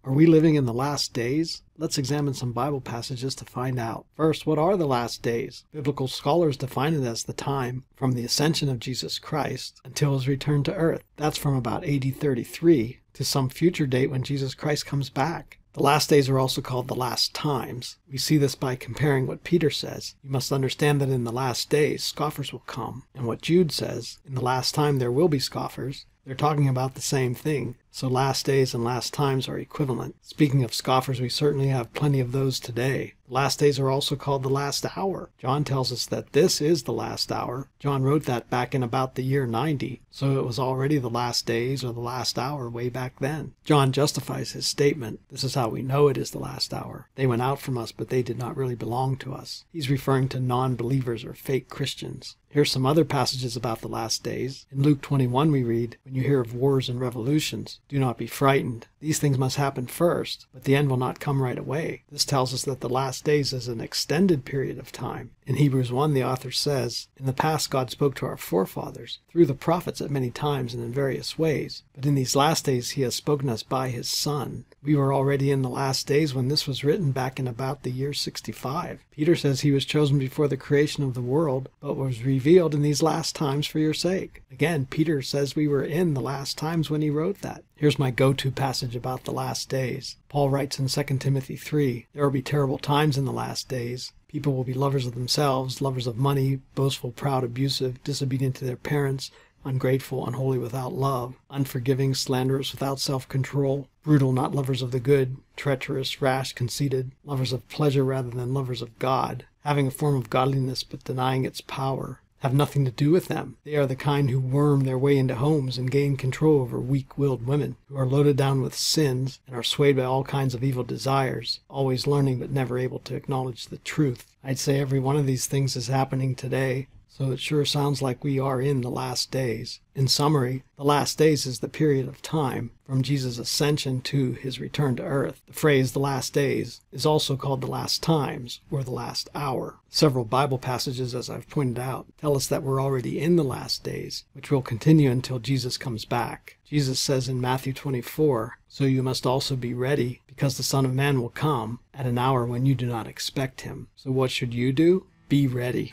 Are we living in the last days? Let's examine some Bible passages to find out. First, what are the last days? Biblical scholars define it as the time from the ascension of Jesus Christ until his return to earth. That's from about AD 33 to some future date when Jesus Christ comes back. The last days are also called the last times. We see this by comparing what Peter says. You must understand that in the last days scoffers will come. And what Jude says, in the last time there will be scoffers. They're talking about the same thing. So last days and last times are equivalent. Speaking of scoffers, we certainly have plenty of those today. The last days are also called the last hour. John tells us that this is the last hour. John wrote that back in about the year 90. So it was already the last days or the last hour way back then. John justifies his statement. This is how we know it is the last hour. They went out from us, but they did not really belong to us. He's referring to non-believers or fake Christians. Here's some other passages about the last days. In Luke 21 we read, "When you hear of wars and revolutions, do not be frightened. These things must happen first, but the end will not come right away." This tells us that the last days is an extended period of time. In Hebrews 1, the author says, "In the past God spoke to our forefathers through the prophets at many times and in various ways. But in these last days he has spoken to us by his Son." We were already in the last days when this was written back in about the year 65. Peter says he was chosen before the creation of the world, but was revealed in these last times for your sake. Again, Peter says we were in the last times when he wrote that. Here's my go-to passage about the last days. Paul writes in 2 Timothy 3, "There will be terrible times in the last days. People will be lovers of themselves, lovers of money, boastful, proud, abusive, disobedient to their parents, ungrateful, unholy, without love, unforgiving, slanderous, without self-control, brutal, not lovers of the good, treacherous, rash, conceited, lovers of pleasure rather than lovers of God, having a form of godliness but denying its power. Have nothing to do with them. They are the kind who worm their way into homes and gain control over weak-willed women, who are loaded down with sins and are swayed by all kinds of evil desires, always learning but never able to acknowledge the truth." I'd say every one of these things is happening today. So it sure sounds like we are in the last days. In summary, the last days is the period of time from Jesus' ascension to his return to earth. The phrase, the last days, is also called the last times, or the last hour. Several Bible passages, as I've pointed out, tell us that we're already in the last days, which will continue until Jesus comes back. Jesus says in Matthew 24, "So you must also be ready, because the Son of Man will come at an hour when you do not expect him." So what should you do? Be ready.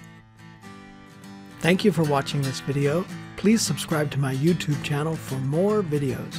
Thank you for watching this video. Please subscribe to my YouTube channel for more videos.